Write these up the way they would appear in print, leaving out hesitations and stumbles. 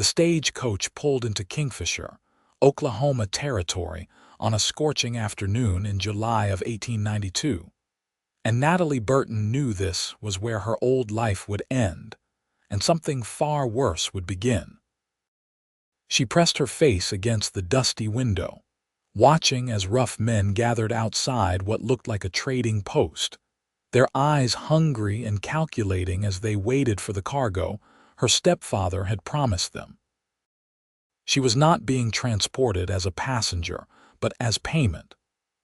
The stagecoach pulled into Kingfisher, Oklahoma Territory, on a scorching afternoon in July of 1892. And Natalie Burton knew this was where her old life would end, and something far worse would begin. She pressed her face against the dusty window, watching as rough men gathered outside what looked like a trading post, their eyes hungry and calculating as they waited for the cargo her stepfather had promised them. She was not being transported as a passenger, but as payment,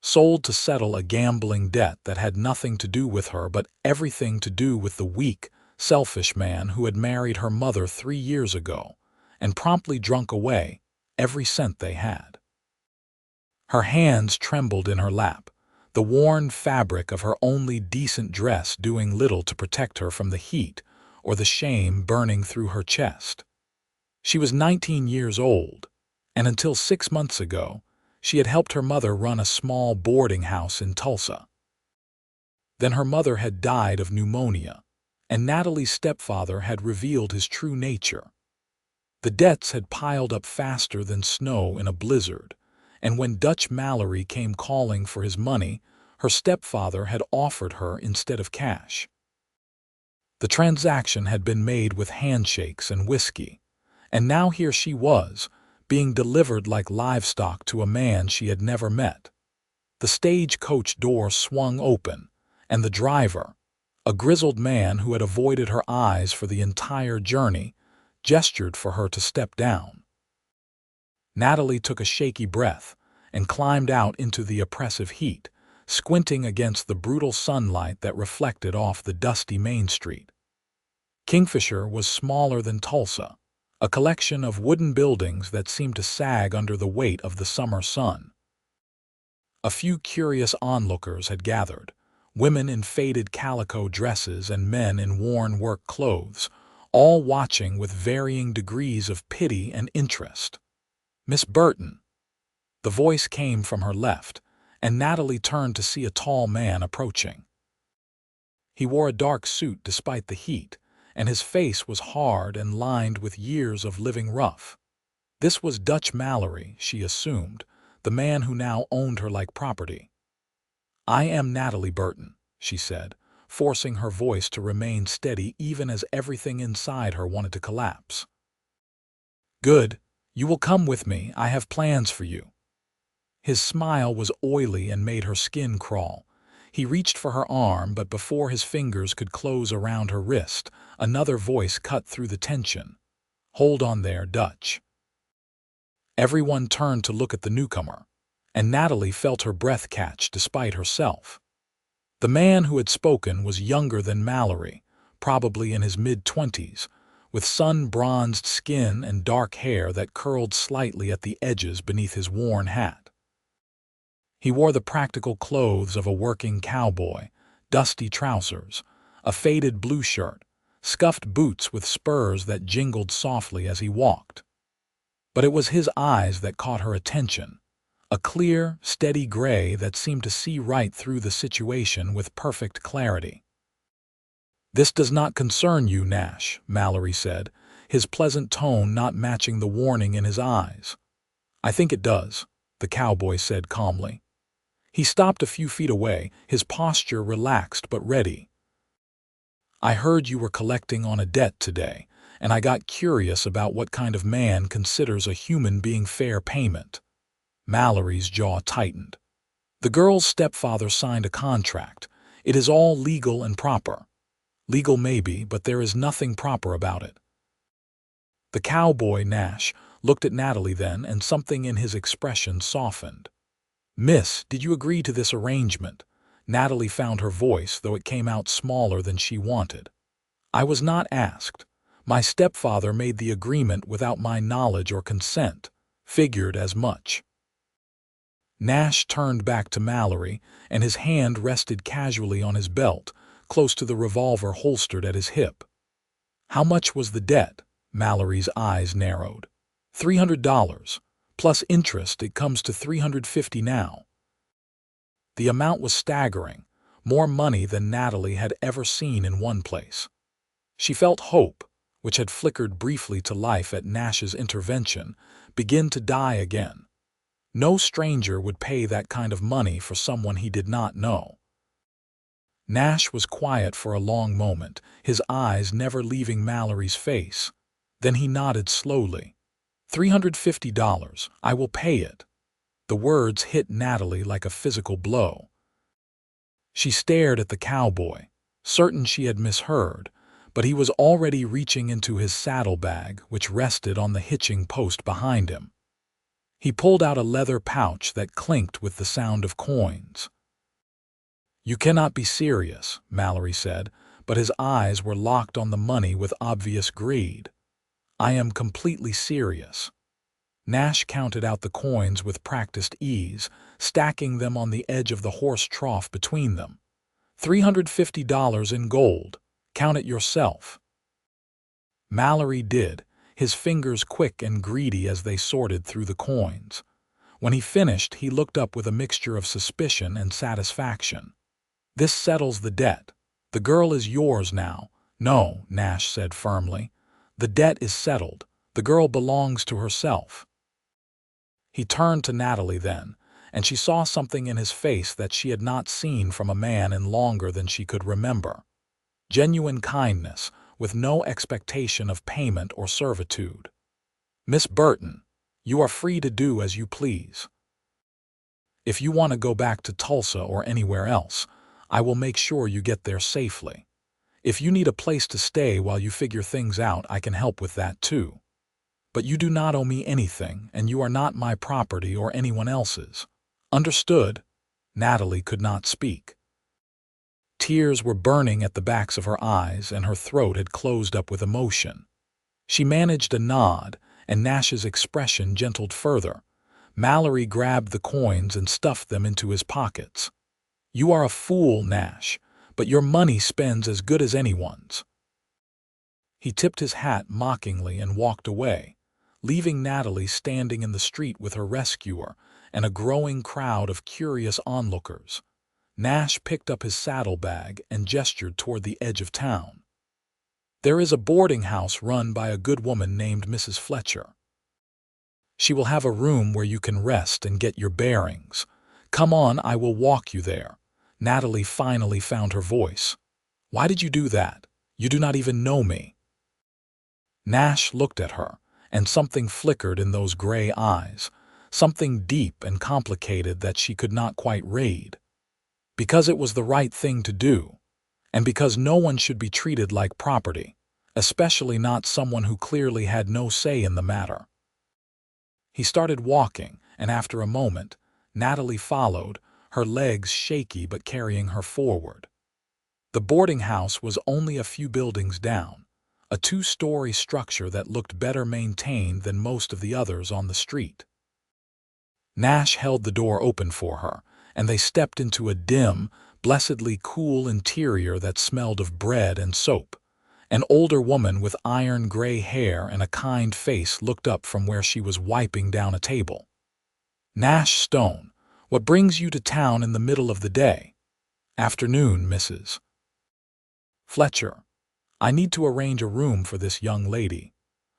sold to settle a gambling debt that had nothing to do with her but everything to do with the weak, selfish man who had married her mother 3 years ago and promptly drunk away every cent they had. Her hands trembled in her lap, the worn fabric of her only decent dress doing little to protect her from the heat or the shame burning through her chest. She was 19 years old, and until 6 months ago, she had helped her mother run a small boarding house in Tulsa. Then her mother had died of pneumonia, and Natalie's stepfather had revealed his true nature. The debts had piled up faster than snow in a blizzard, and when Dutch Mallory came calling for his money, her stepfather had offered her instead of cash. The transaction had been made with handshakes and whiskey, and now here she was, being delivered like livestock to a man she had never met. The stagecoach door swung open, and the driver, a grizzled man who had avoided her eyes for the entire journey, gestured for her to step down. Natalie took a shaky breath and climbed out into the oppressive heat, squinting against the brutal sunlight that reflected off the dusty Main Street. Kingfisher was smaller than Tulsa, a collection of wooden buildings that seemed to sag under the weight of the summer sun. A few curious onlookers had gathered, women in faded calico dresses and men in worn work clothes, all watching with varying degrees of pity and interest. "Miss Burton." The voice came from her left, and Natalie turned to see a tall man approaching. He wore a dark suit despite the heat, and his face was hard and lined with years of living rough. This was Dutch Mallory, she assumed, the man who now owned her like property. "I am Natalie Burton," she said, forcing her voice to remain steady even as everything inside her wanted to collapse. "Good. You will come with me. I have plans for you." His smile was oily and made her skin crawl. He reached for her arm, but before his fingers could close around her wrist, another voice cut through the tension. "Hold on there, Dutch." Everyone turned to look at the newcomer, and Natalie felt her breath catch despite herself. The man who had spoken was younger than Mallory, probably in his mid-20s, with sun-bronzed skin and dark hair that curled slightly at the edges beneath his worn hat. He wore the practical clothes of a working cowboy, dusty trousers, a faded blue shirt, scuffed boots with spurs that jingled softly as he walked. But it was his eyes that caught her attention, a clear, steady gray that seemed to see right through the situation with perfect clarity. "This does not concern you, Nash," Mallory said, his pleasant tone not matching the warning in his eyes. "I think it does," the cowboy said calmly. He stopped a few feet away, his posture relaxed but ready. "I heard you were collecting on a debt today, and I got curious about what kind of man considers a human being fair payment." Mallory's jaw tightened. "The girl's stepfather signed a contract. It is all legal and proper." "Legal maybe, but there is nothing proper about it." The cowboy, Nash, looked at Natalie then, and something in his expression softened. "Miss, did you agree to this arrangement?" Natalie found her voice, though it came out smaller than she wanted. "I was not asked. My stepfather made the agreement without my knowledge or consent. Figured as much." Nash turned back to Mallory, and his hand rested casually on his belt, close to the revolver holstered at his hip. "How much was the debt?" Mallory's eyes narrowed. $300. Plus interest, it comes to $350 now. The amount was staggering, more money than Natalie had ever seen in one place. She felt hope, which had flickered briefly to life at Nash's intervention, begin to die again. No stranger would pay that kind of money for someone he did not know. Nash was quiet for a long moment, his eyes never leaving Mallory's face. Then he nodded slowly. $350, I will pay it. The words hit Natalie like a physical blow. She stared at the cowboy, certain she had misheard, but he was already reaching into his saddlebag, which rested on the hitching post behind him. He pulled out a leather pouch that clinked with the sound of coins. "You cannot be serious," Mallory said, but his eyes were locked on the money with obvious greed. "I am completely serious." Nash counted out the coins with practiced ease, stacking them on the edge of the horse trough between them. $350 in gold. Count it yourself. Mallory did, his fingers quick and greedy as they sorted through the coins. When he finished, he looked up with a mixture of suspicion and satisfaction. "This settles the debt. The girl is yours now." "No," Nash said firmly. "The debt is settled. The girl belongs to herself." He turned to Natalie then, and she saw something in his face that she had not seen from a man in longer than she could remember. Genuine kindness, with no expectation of payment or servitude. "Miss Burton, you are free to do as you please. If you want to go back to Tulsa or anywhere else, I will make sure you get there safely. If you need a place to stay while you figure things out, I can help with that too. But you do not owe me anything, and you are not my property or anyone else's. Understood?" Natalie could not speak. Tears were burning at the backs of her eyes, and her throat had closed up with emotion. She managed a nod, and Nash's expression gentled further. Mallory grabbed the coins and stuffed them into his pockets. "You are a fool, Nash, but your money spends as good as anyone's." He tipped his hat mockingly and walked away, leaving Natalie standing in the street with her rescuer and a growing crowd of curious onlookers. Nash picked up his saddlebag and gestured toward the edge of town. "There is a boarding house run by a good woman named Mrs. Fletcher. She will have a room where you can rest and get your bearings. Come on, I will walk you there." Natalie finally found her voice. "Why did you do that? You do not even know me." Nash looked at her, and something flickered in those gray eyes, something deep and complicated that she could not quite read. Because it was the right thing to do, and because no one should be treated like property, especially not someone who clearly had no say in the matter. He started walking, and after a moment, Natalie followed, her legs shaky but carrying her forward. The boarding house was only a few buildings down, a two-story structure that looked better maintained than most of the others on the street. Nash held the door open for her, and they stepped into a dim, blessedly cool interior that smelled of bread and soap. An older woman with iron-gray hair and a kind face looked up from where she was wiping down a table. "Nash Stone, what brings you to town in the middle of the day?" "Afternoon, Mrs. Fletcher. I need to arrange a room for this young lady.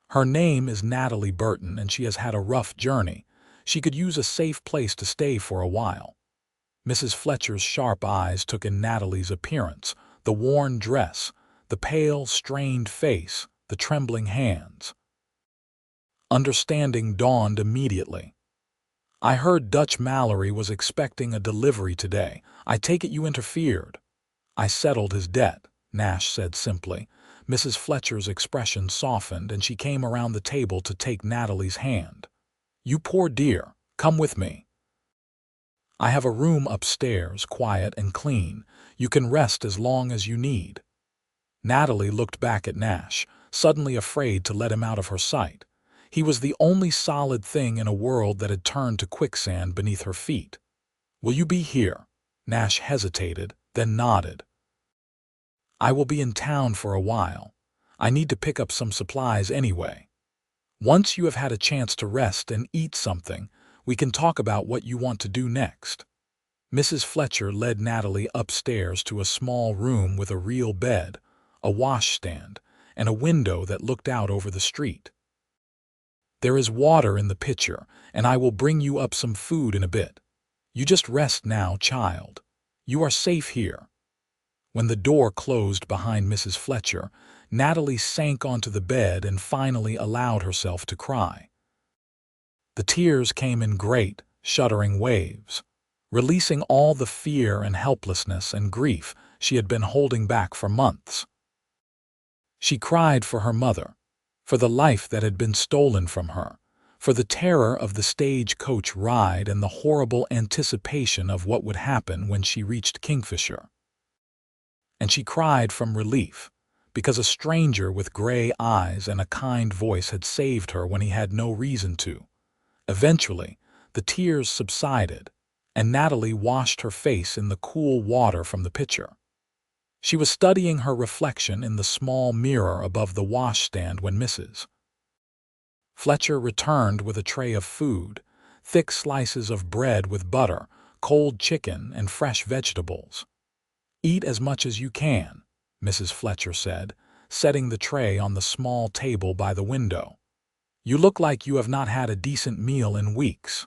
Her name is Natalie Burton, and she has had a rough journey. She could use a safe place to stay for a while." Mrs. Fletcher's sharp eyes took in Natalie's appearance, the worn dress, the pale, strained face, the trembling hands. Understanding dawned immediately. "I heard Dutch Mallory was expecting a delivery today. I take it you interfered." "I settled his debt," Nash said simply. Mrs. Fletcher's expression softened, and she came around the table to take Natalie's hand. "You poor dear, come with me. I have a room upstairs, quiet and clean. You can rest as long as you need." Natalie looked back at Nash, suddenly afraid to let him out of her sight. He was the only solid thing in a world that had turned to quicksand beneath her feet. "Will you be here?" Nash hesitated, then nodded. "I will be in town for a while. I need to pick up some supplies anyway. Once you have had a chance to rest and eat something, we can talk about what you want to do next." Mrs. Fletcher led Natalie upstairs to a small room with a real bed, a washstand, and a window that looked out over the street. "There is water in the pitcher, and I will bring you up some food in a bit. You just rest now, child. You are safe here." When the door closed behind Mrs. Fletcher, Natalie sank onto the bed and finally allowed herself to cry. The tears came in great, shuddering waves, releasing all the fear and helplessness and grief she had been holding back for months. She cried for her mother, for the life that had been stolen from her, for the terror of the stagecoach ride and the horrible anticipation of what would happen when she reached Kingfisher. And she cried from relief, because a stranger with gray eyes and a kind voice had saved her when he had no reason to. Eventually, the tears subsided, and Natalie washed her face in the cool water from the pitcher. She was studying her reflection in the small mirror above the washstand when Mrs. Fletcher returned with a tray of food, thick slices of bread with butter, cold chicken, and fresh vegetables. "Eat as much as you can," Mrs. Fletcher said, setting the tray on the small table by the window. "You look like you have not had a decent meal in weeks."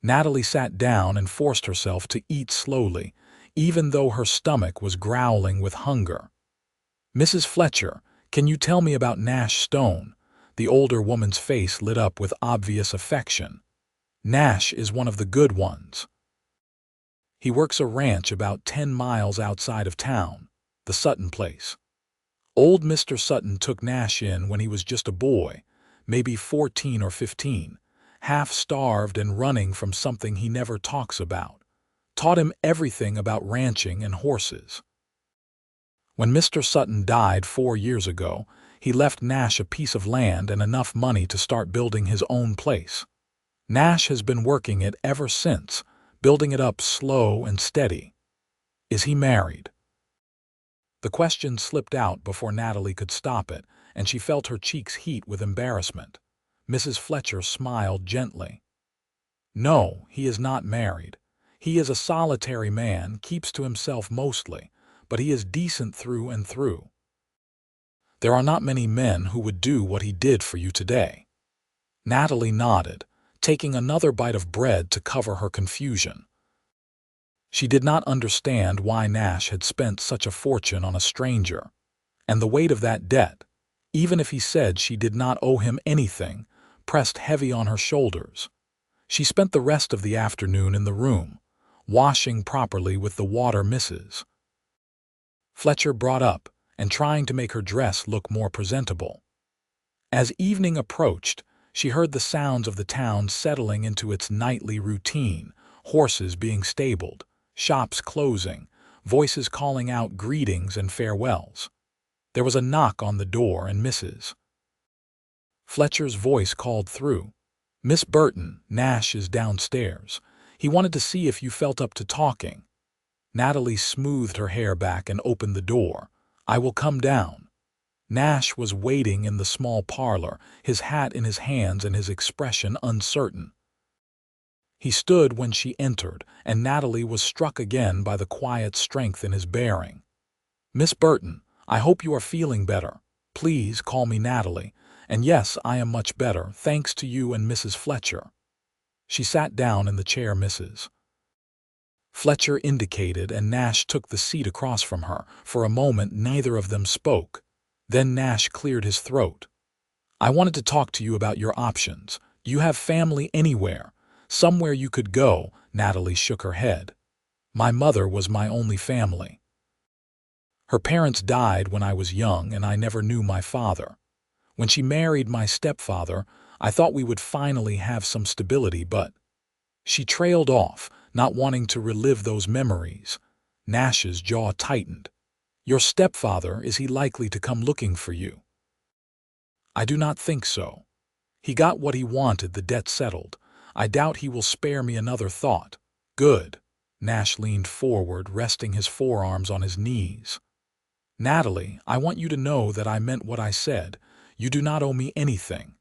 Natalie sat down and forced herself to eat slowly, even though her stomach was growling with hunger. "Mrs. Fletcher, can you tell me about Nash Stone?" The older woman's face lit up with obvious affection. "Nash is one of the good ones. He works a ranch about 10 miles outside of town, the Sutton place. Old Mr. Sutton took Nash in when he was just a boy, maybe 14 or 15, half-starved and running from something he never talks about. Taught him everything about ranching and horses. When Mr. Sutton died 4 years ago, he left Nash a piece of land and enough money to start building his own place. Nash has been working it ever since, building it up slow and steady. Is he married?" The question slipped out before Natalie could stop it, and she felt her cheeks heat with embarrassment. Mrs. Fletcher smiled gently. "No, he is not married. He is a solitary man, keeps to himself mostly, but he is decent through and through. There are not many men who would do what he did for you today." Natalie nodded, taking another bite of bread to cover her confusion. She did not understand why Nash had spent such a fortune on a stranger, and the weight of that debt, even if he said she did not owe him anything, pressed heavy on her shoulders. She spent the rest of the afternoon in the room, washing properly with the water Mrs. Fletcher brought up and trying to make her dress look more presentable. As evening approached, she heard the sounds of the town settling into its nightly routine, horses being stabled, shops closing, voices calling out greetings and farewells. There was a knock on the door and Mrs. Fletcher's voice called through. "Miss Burton, Nash is downstairs. He wanted to see if you felt up to talking." Natalie smoothed her hair back and opened the door. "I will come down." Nash was waiting in the small parlor, his hat in his hands and his expression uncertain. He stood when she entered, and Natalie was struck again by the quiet strength in his bearing. "Miss Burton, I hope you are feeling better. Please call me Natalie. And yes, I am much better, thanks to you and Mrs. Fletcher." She sat down in the chair Mrs. Fletcher indicated, and Nash took the seat across from her. For a moment, neither of them spoke. Then Nash cleared his throat. "I wanted to talk to you about your options. Do you have family anywhere? Somewhere you could go?" Natalie shook her head. "My mother was my only family. Her parents died when I was young, and I never knew my father. When she married my stepfather, I thought we would finally have some stability, but—" She trailed off, not wanting to relive those memories. Nash's jaw tightened. "Your stepfather, is he likely to come looking for you?" "I do not think so. He got what he wanted, the debt settled. I doubt he will spare me another thought." "Good." Nash leaned forward, resting his forearms on his knees. "Natalie, I want you to know that I meant what I said. You do not owe me anything.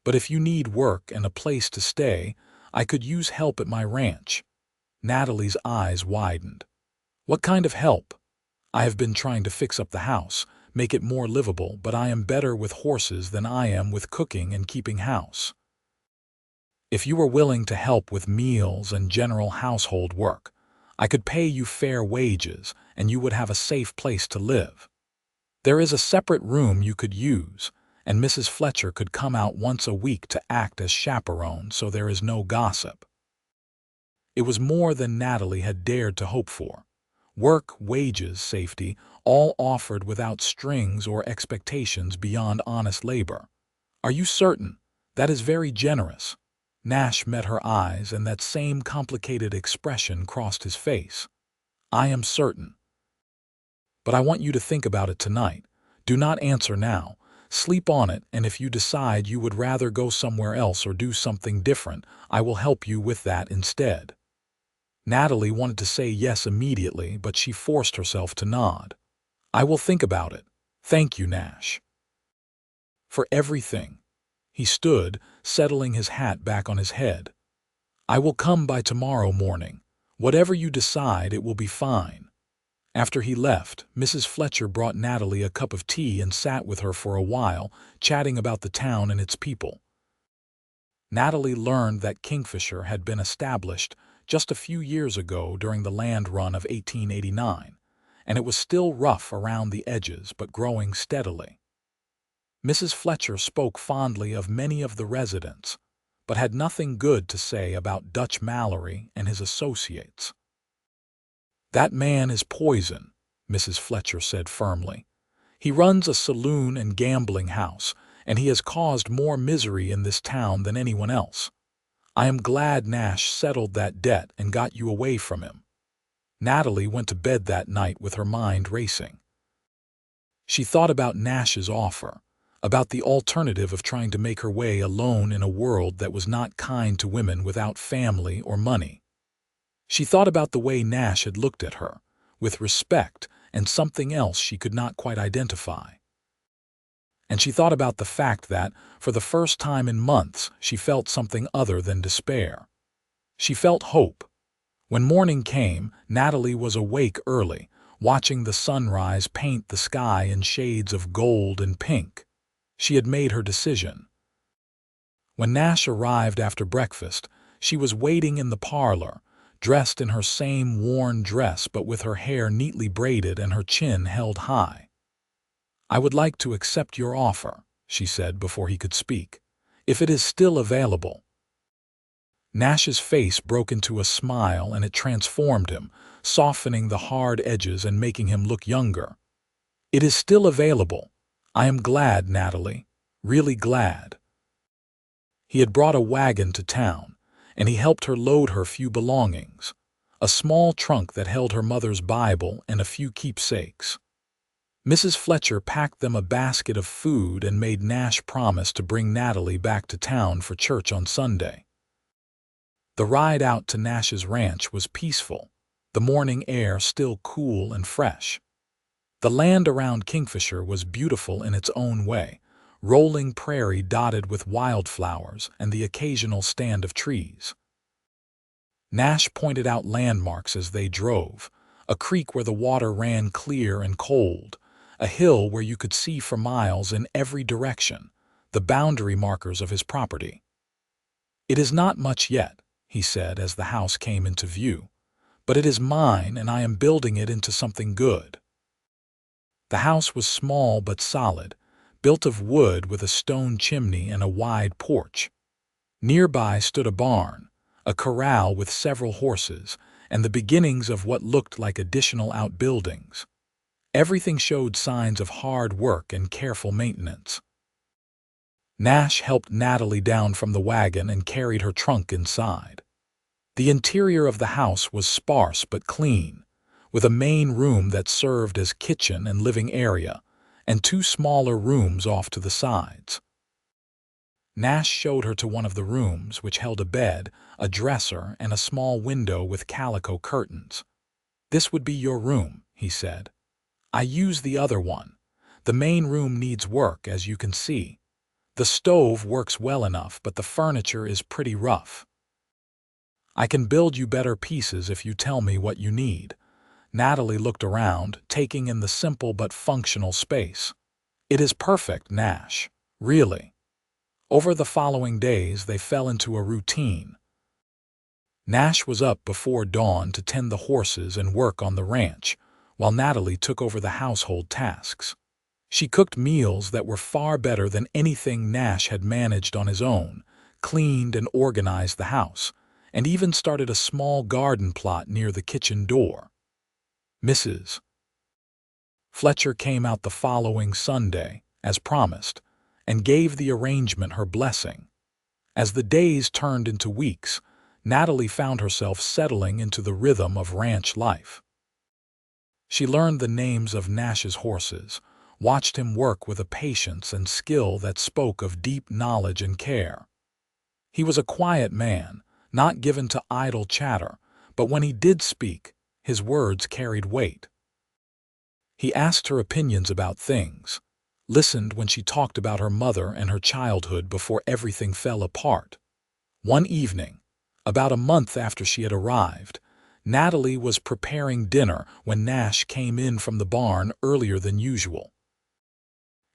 But if you need work and a place to stay, I could use help at my ranch." Natalie's eyes widened. "What kind of help?" "I have been trying to fix up the house, make it more livable, but I am better with horses than I am with cooking and keeping house. If you were willing to help with meals and general household work, I could pay you fair wages and you would have a safe place to live. There is a separate room you could use, and Mrs. Fletcher could come out once a week to act as chaperone so there is no gossip. It was more than Natalie had dared to hope for. Work, wages, safety, all offered without strings or expectations beyond honest labor. Are you certain? That is very generous. Nash met her eyes, and that same complicated expression crossed his face. I am certain. But I want you to think about it tonight. Do not answer now. Sleep on it, and if you decide you would rather go somewhere else or do something different, I will help you with that instead. Natalie wanted to say yes immediately, but she forced herself to nod. I will think about it. Thank you, Nash. For everything. He stood, settling his hat back on his head. I will come by tomorrow morning. Whatever you decide, it will be fine. After he left, Mrs. Fletcher brought Natalie a cup of tea and sat with her for a while, chatting about the town and its people. Natalie learned that Kingfisher had been established just a few years ago during the land run of 1889, and it was still rough around the edges but growing steadily. Mrs. Fletcher spoke fondly of many of the residents, but had nothing good to say about Dutch Mallory and his associates. That man is poison, Mrs. Fletcher said firmly. He runs a saloon and gambling house, and he has caused more misery in this town than anyone else. I am glad Nash settled that debt and got you away from him. Natalie went to bed that night with her mind racing. She thought about Nash's offer, about the alternative of trying to make her way alone in a world that was not kind to women without family or money. She thought about the way Nash had looked at her, with respect and something else she could not quite identify. And she thought about the fact that, for the first time in months, she felt something other than despair. She felt hope. When morning came, Natalie was awake early, watching the sunrise paint the sky in shades of gold and pink. She had made her decision. When Nash arrived after breakfast, she was waiting in the parlor, dressed in her same worn dress but with her hair neatly braided and her chin held high. I would like to accept your offer, she said before he could speak, if it is still available. Nash's face broke into a smile and it transformed him, softening the hard edges and making him look younger. It is still available. I am glad, Natalie, really glad. He had brought a wagon to town, and he helped her load her few belongings, a small trunk that held her mother's Bible and a few keepsakes. Mrs. Fletcher packed them a basket of food and made Nash promise to bring Natalie back to town for church on Sunday. The ride out to Nash's ranch was peaceful, the morning air still cool and fresh. The land around Kingfisher was beautiful in its own way, rolling prairie dotted with wildflowers and the occasional stand of trees. Nash pointed out landmarks as they drove, a creek where the water ran clear and cold, a hill where you could see for miles in every direction, the boundary markers of his property. It is not much yet, he said as the house came into view, but it is mine and I am building it into something good. The house was small but solid, built of wood with a stone chimney and a wide porch. Nearby stood a barn, a corral with several horses, and the beginnings of what looked like additional outbuildings. Everything showed signs of hard work and careful maintenance. Nash helped Natalie down from the wagon and carried her trunk inside. The interior of the house was sparse but clean, with a main room that served as kitchen and living area, and two smaller rooms off to the sides. Nash showed her to one of the rooms, which held a bed, a dresser, and a small window with calico curtains. "This would be your room," he said. "I use the other one. The main room needs work, as you can see. The stove works well enough, but the furniture is pretty rough. I can build you better pieces if you tell me what you need." Natalie looked around, taking in the simple but functional space. "It is perfect, Nash. Really." Over the following days, they fell into a routine. Nash was up before dawn to tend the horses and work on the ranch, while Natalie took over the household tasks. She cooked meals that were far better than anything Nash had managed on his own, cleaned and organized the house, and even started a small garden plot near the kitchen door. Mrs. Fletcher came out the following Sunday, as promised, and gave the arrangement her blessing. As the days turned into weeks, Natalie found herself settling into the rhythm of ranch life. She learned the names of Nash's horses, watched him work with a patience and skill that spoke of deep knowledge and care. He was a quiet man, not given to idle chatter, but when he did speak, his words carried weight. He asked her opinions about things, listened when she talked about her mother and her childhood before everything fell apart. One evening, about a month after she had arrived, Natalie was preparing dinner when Nash came in from the barn earlier than usual.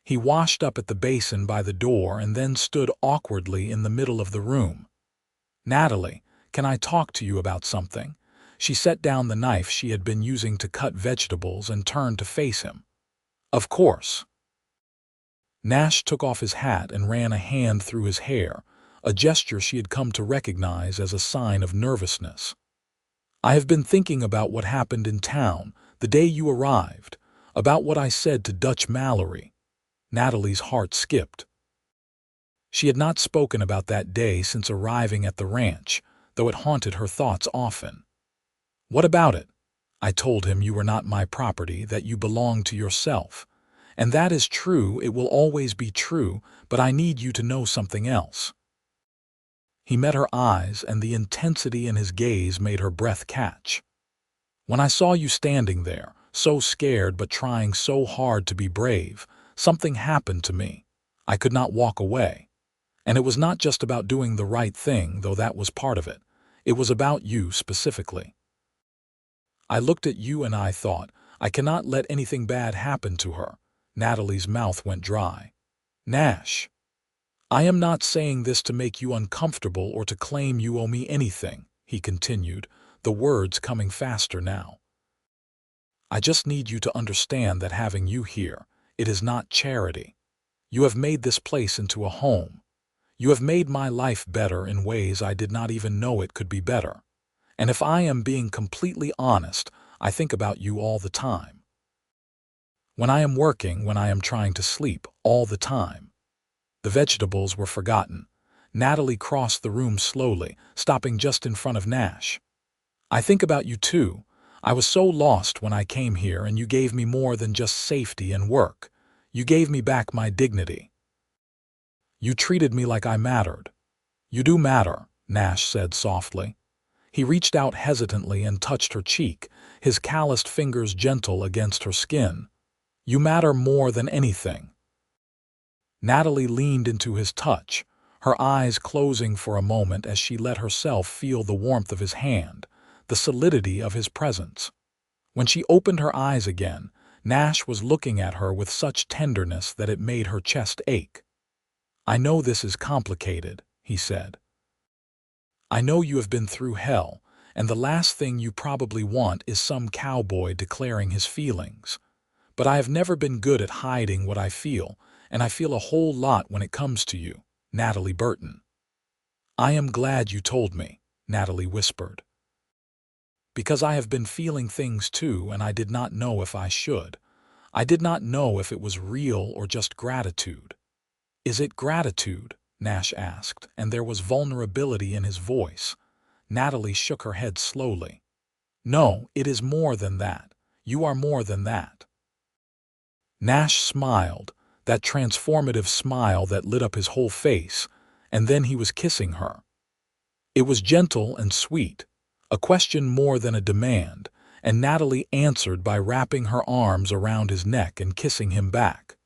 He washed up at the basin by the door and then stood awkwardly in the middle of the room. "Natalie, can I talk to you about something?" She set down the knife she had been using to cut vegetables and turned to face him. "Of course." Nash took off his hat and ran a hand through his hair, a gesture she had come to recognize as a sign of nervousness. "I have been thinking about what happened in town the day you arrived, about what I said to Dutch Mallory." Natalie's heart skipped. She had not spoken about that day since arriving at the ranch, though it haunted her thoughts often. "What about it?" "I told him you were not my property, that you belonged to yourself. And that is true, it will always be true, but I need you to know something else." He met her eyes, and the intensity in his gaze made her breath catch. "When I saw you standing there, so scared but trying so hard to be brave, something happened to me. I could not walk away. And it was not just about doing the right thing, though that was part of it. It was about you specifically. I looked at you and I thought, I cannot let anything bad happen to her." Natalie's mouth went dry. "Nash, I am not saying this to make you uncomfortable or to claim you owe me anything," he continued, the words coming faster now. "I just need you to understand that having you here, it is not charity. You have made this place into a home. You have made my life better in ways I did not even know it could be better. And if I am being completely honest, I think about you all the time. When I am working, when I am trying to sleep, all the time." The vegetables were forgotten. Natalie crossed the room slowly, stopping just in front of Nash. "I think about you too. I was so lost when I came here, and you gave me more than just safety and work. You gave me back my dignity. You treated me like I mattered." "You do matter," Nash said softly. He reached out hesitantly and touched her cheek, his calloused fingers gentle against her skin. "You matter more than anything." Natalie leaned into his touch, her eyes closing for a moment as she let herself feel the warmth of his hand, the solidity of his presence. When she opened her eyes again, Nash was looking at her with such tenderness that it made her chest ache. "I know this is complicated," he said. "I know you have been through hell, and the last thing you probably want is some cowboy declaring his feelings. But I have never been good at hiding what I feel, and I feel a whole lot when it comes to you, Natalie Burton." "I am glad you told me," Natalie whispered. "Because I have been feeling things too, and I did not know if I should. I did not know if it was real or just gratitude." "Is it gratitude?" Nash asked, and there was vulnerability in his voice. Natalie shook her head slowly. "No, it is more than that. You are more than that." Nash smiled, that transformative smile that lit up his whole face, and then he was kissing her. It was gentle and sweet, a question more than a demand, and Natalie answered by wrapping her arms around his neck and kissing him back.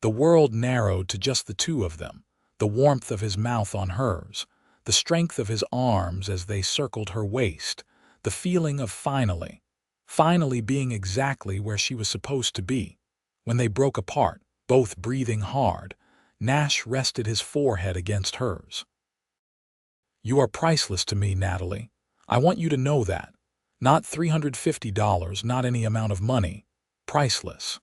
The world narrowed to just the two of them, the warmth of his mouth on hers, the strength of his arms as they circled her waist, the feeling of finally. finally being exactly where she was supposed to be. When they broke apart, both breathing hard, Nash rested his forehead against hers. "You are priceless to me, Natalie. I want you to know that. Not $350, not any amount of money. Priceless."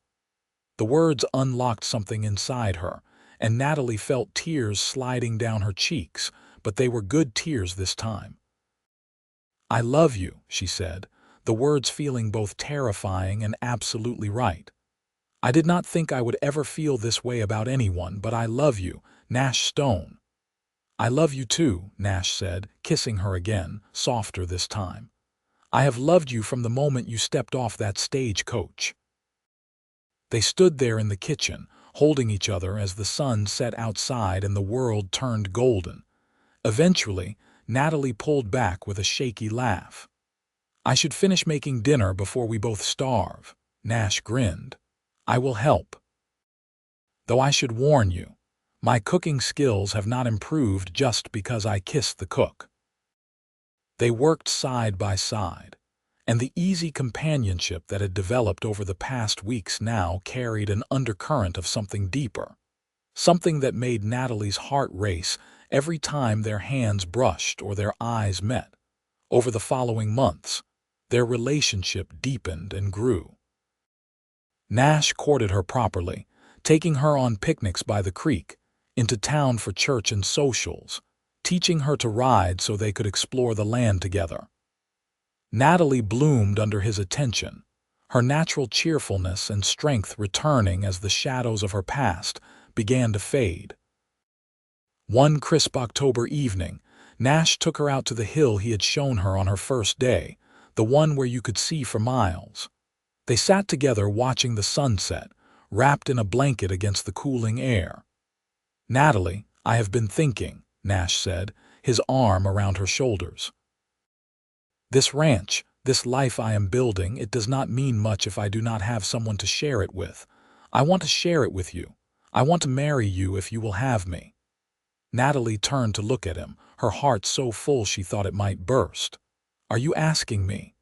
The words unlocked something inside her, and Natalie felt tears sliding down her cheeks, but they were good tears this time. "I love you," she said, the words feeling both terrifying and absolutely right. "I did not think I would ever feel this way about anyone, but I love you, Nash Stone." "I love you too," Nash said, kissing her again, softer this time. "I have loved you from the moment you stepped off that stagecoach." They stood there in the kitchen, holding each other as the sun set outside and the world turned golden. Eventually, Natalie pulled back with a shaky laugh. "I should finish making dinner before we both starve," Nash grinned. "I will help. Though I should warn you, my cooking skills have not improved just because I kissed the cook." They worked side by side, and the easy companionship that had developed over the past weeks now carried an undercurrent of something deeper, something that made Natalie's heart race every time their hands brushed or their eyes met. Over the following months, their relationship deepened and grew. Nash courted her properly, taking her on picnics by the creek, into town for church and socials, teaching her to ride so they could explore the land together. Natalie bloomed under his attention, her natural cheerfulness and strength returning as the shadows of her past began to fade. One crisp October evening, Nash took her out to the hill he had shown her on her first day, the one where you could see for miles. They sat together watching the sunset, wrapped in a blanket against the cooling air. "Natalie, I have been thinking," Nash said, his arm around her shoulders. "This ranch, this life I am building, it does not mean much if I do not have someone to share it with. I want to share it with you. I want to marry you if you will have me." Natalie turned to look at him, her heart so full she thought it might burst. "Are you asking me?"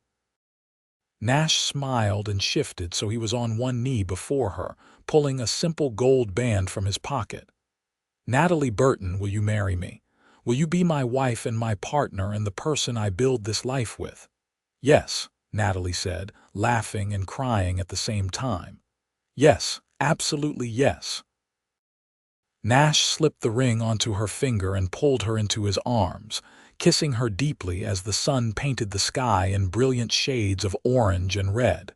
Nash smiled and shifted so he was on one knee before her, pulling a simple gold band from his pocket. "Natalie Burton, will you marry me? Will you be my wife and my partner and the person I build this life with?" "Yes," Natalie said, laughing and crying at the same time. "Yes, absolutely yes." Nash slipped the ring onto her finger and pulled her into his arms, kissing her deeply as the sun painted the sky in brilliant shades of orange and red.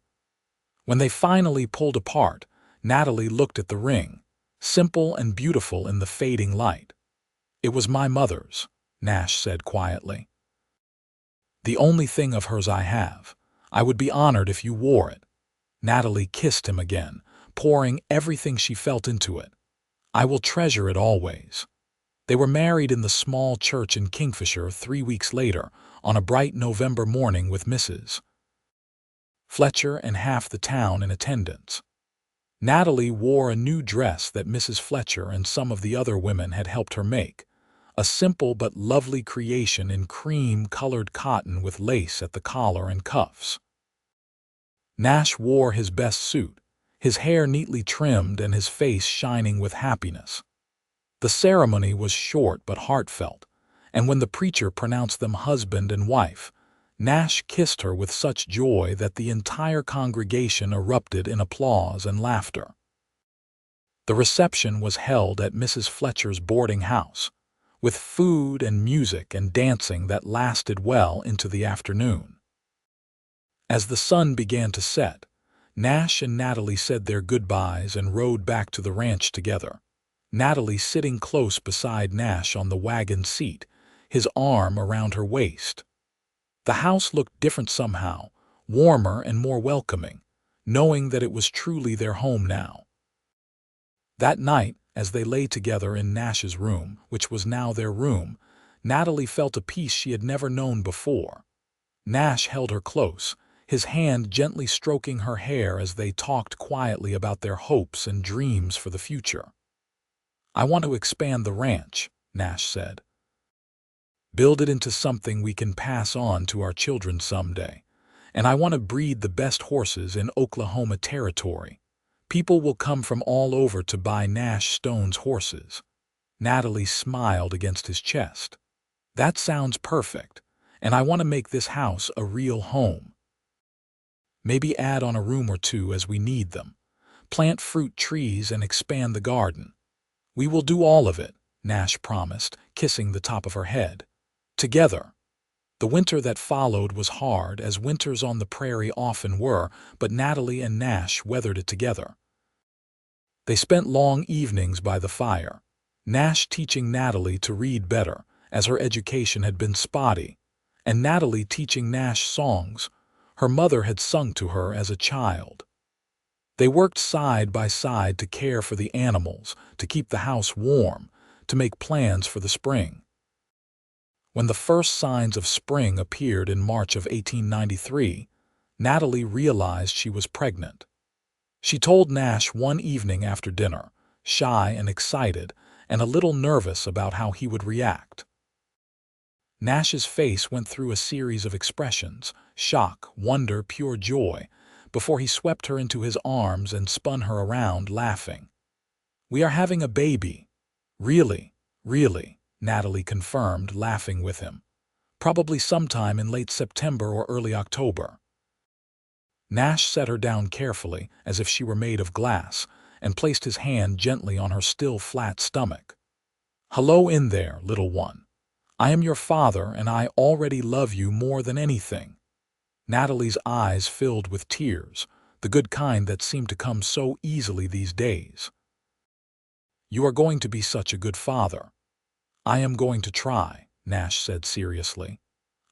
When they finally pulled apart, Natalie looked at the ring, simple and beautiful in the fading light. "It was my mother's," Nash said quietly. "The only thing of hers I have. I would be honored if you wore it." Natalie kissed him again, pouring everything she felt into it. "I will treasure it always." They were married in the small church in Kingfisher 3 weeks later, on a bright November morning with Mrs. Fletcher and half the town in attendance. Natalie wore a new dress that Mrs. Fletcher and some of the other women had helped her make, a simple but lovely creation in cream-colored cotton with lace at the collar and cuffs. Nash wore his best suit, his hair neatly trimmed and his face shining with happiness. The ceremony was short but heartfelt, and when the preacher pronounced them husband and wife, Nash kissed her with such joy that the entire congregation erupted in applause and laughter. The reception was held at Mrs. Fletcher's boarding house, with food and music and dancing that lasted well into the afternoon. As the sun began to set, Nash and Natalie said their goodbyes and rode back to the ranch together, Natalie sitting close beside Nash on the wagon seat, his arm around her waist. The house looked different somehow, warmer and more welcoming, knowing that it was truly their home now. That night, as they lay together in Nash's room, which was now their room, Natalie felt a peace she had never known before. Nash held her close, his hand gently stroking her hair as they talked quietly about their hopes and dreams for the future. "I want to expand the ranch," Nash said. "Build it into something we can pass on to our children someday. And I want to breed the best horses in Oklahoma Territory. People will come from all over to buy Nash Stone's horses." Natalie smiled against his chest. "That sounds perfect, and I want to make this house a real home. Maybe add on a room or two as we need them. Plant fruit trees and expand the garden." "We will do all of it," Nash promised, kissing the top of her head. Together. The winter that followed was hard, as winters on the prairie often were, but Natalie and Nash weathered it together. They spent long evenings by the fire, Nash teaching Natalie to read better, as her education had been spotty, and Natalie teaching Nash songs her mother had sung to her as a child. They worked side by side to care for the animals, to keep the house warm, to make plans for the spring. When the first signs of spring appeared in March of 1893, Natalie realized she was pregnant. She told Nash one evening after dinner, shy and excited, and a little nervous about how he would react. Nash's face went through a series of expressions: shock, wonder, pure joy, before he swept her into his arms and spun her around, laughing. "We are having a baby." "Really, really," Natalie confirmed, laughing with him. "Probably sometime in late September or early October." Nash set her down carefully, as if she were made of glass, and placed his hand gently on her still flat stomach. "Hello in there, little one. I am your father, and I already love you more than anything." Natalie's eyes filled with tears, the good kind that seemed to come so easily these days. "You are going to be such a good father." "I am going to try," Nash said seriously.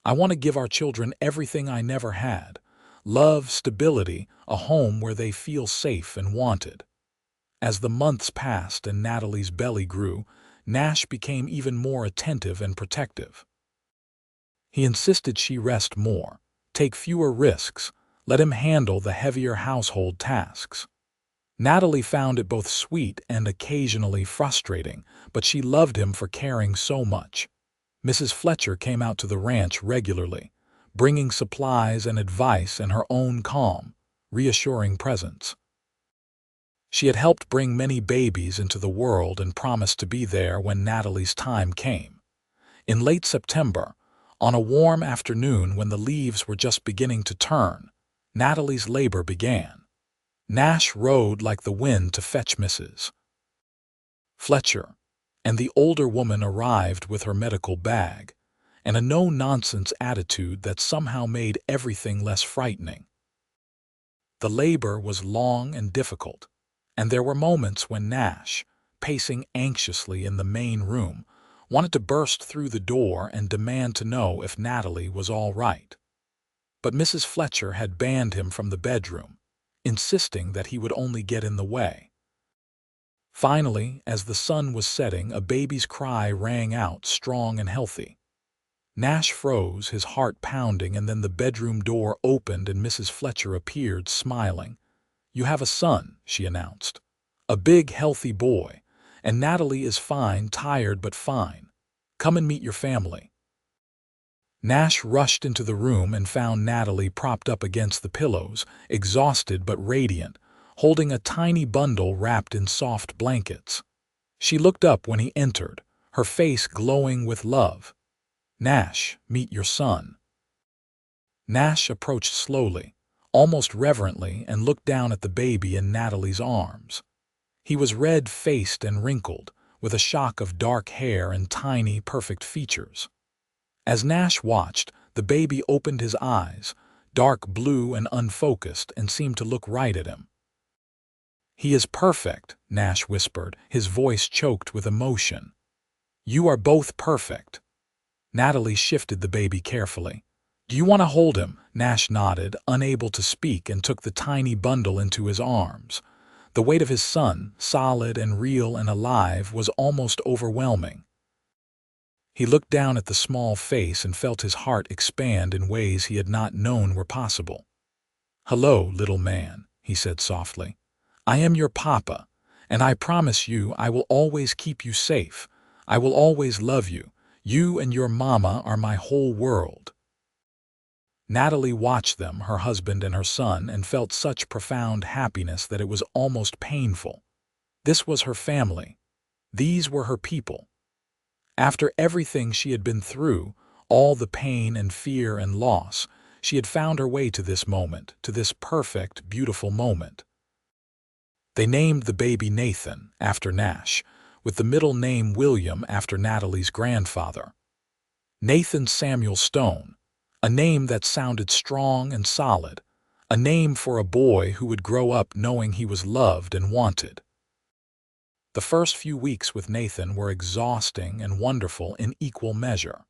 "I want to give our children everything I never had: love, stability, a home where they feel safe and wanted." As the months passed and Natalie's belly grew, Nash became even more attentive and protective. He insisted she rest more, take fewer risks, let him handle the heavier household tasks. Natalie found it both sweet and occasionally frustrating, but she loved him for caring so much. Mrs. Fletcher came out to the ranch regularly, bringing supplies and advice and her own calm, reassuring presence. She had helped bring many babies into the world and promised to be there when Natalie's time came. In late September, on a warm afternoon when the leaves were just beginning to turn, Natalie's labor began. Nash rode like the wind to fetch Mrs. Fletcher, and the older woman arrived with her medical bag, and a no-nonsense attitude that somehow made everything less frightening. The labor was long and difficult, and there were moments when Nash, pacing anxiously in the main room, wanted to burst through the door and demand to know if Natalie was all right. But Mrs. Fletcher had banned him from the bedroom, insisting that he would only get in the way. Finally, as the sun was setting, a baby's cry rang out, strong and healthy. Nash froze, his heart pounding, and then the bedroom door opened and Mrs. Fletcher appeared, smiling. "You have a son," she announced. "A big, healthy boy. And Natalie is fine, tired but fine. Come and meet your family." Nash rushed into the room and found Natalie propped up against the pillows, exhausted but radiant, holding a tiny bundle wrapped in soft blankets. She looked up when he entered, her face glowing with love. "Nash, meet your son." Nash approached slowly, almost reverently, and looked down at the baby in Natalie's arms. He was red-faced and wrinkled, with a shock of dark hair and tiny, perfect features. As Nash watched, the baby opened his eyes, dark blue and unfocused, and seemed to look right at him. "He is perfect," Nash whispered, his voice choked with emotion. "You are both perfect." Natalie shifted the baby carefully. "Do you want to hold him?" Nash nodded, unable to speak, and took the tiny bundle into his arms. The weight of his son, solid and real and alive, was almost overwhelming. He looked down at the small face and felt his heart expand in ways he had not known were possible. "Hello, little man," he said softly. "I am your papa, and I promise you I will always keep you safe. I will always love you. You and your mama are my whole world." Natalie watched them, her husband and her son, and felt such profound happiness that it was almost painful. This was her family. These were her people. After everything she had been through, all the pain and fear and loss, she had found her way to this moment, to this perfect, beautiful moment. They named the baby Nathan, after Nash, with the middle name William after Natalie's grandfather. Nathan Samuel Stone, a name that sounded strong and solid, a name for a boy who would grow up knowing he was loved and wanted. The first few weeks with Nathan were exhausting and wonderful in equal measure.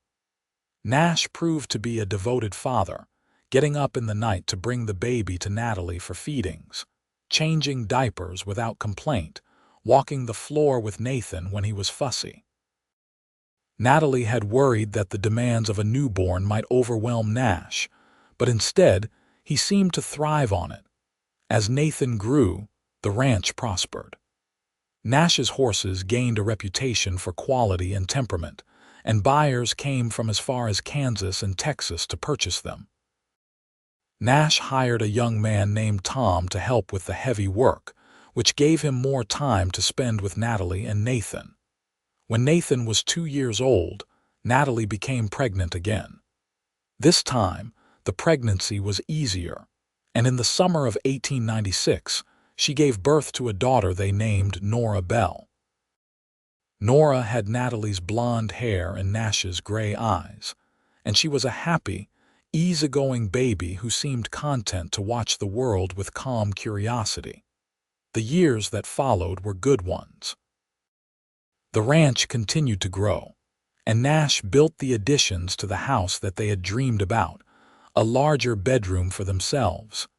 Nash proved to be a devoted father, getting up in the night to bring the baby to Natalie for feedings, changing diapers without complaint, walking the floor with Nathan when he was fussy. Natalie had worried that the demands of a newborn might overwhelm Nash, but instead, he seemed to thrive on it. As Nathan grew, the ranch prospered. Nash's horses gained a reputation for quality and temperament, and buyers came from as far as Kansas and Texas to purchase them. Nash hired a young man named Tom to help with the heavy work, which gave him more time to spend with Natalie and Nathan. When Nathan was 2 years old, Natalie became pregnant again. This time, the pregnancy was easier, and in the summer of 1896, she gave birth to a daughter they named Nora Bell. Nora had Natalie's blonde hair and Nash's gray eyes, and she was a happy, easygoing baby who seemed content to watch the world with calm curiosity. The years that followed were good ones. The ranch continued to grow, and Nash built the additions to the house that they had dreamed about, a larger bedroom for themselves,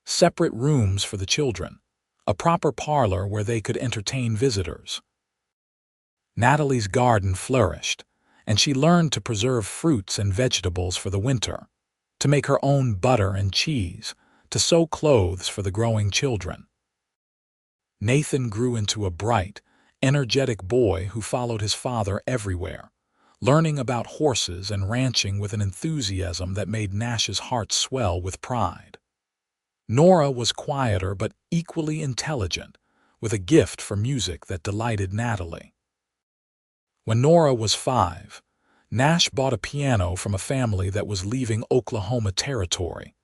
separate rooms for the children, a proper parlor where they could entertain visitors. Natalie's garden flourished, and she learned to preserve fruits and vegetables for the winter, to make her own butter and cheese, to sew clothes for the growing children. Nathan grew into a bright, energetic boy who followed his father everywhere, learning about horses and ranching with an enthusiasm that made Nash's heart swell with pride. Nora was quieter but equally intelligent, with a gift for music that delighted Natalie. When Nora was 5, Nash bought a piano from a family that was leaving Oklahoma Territory,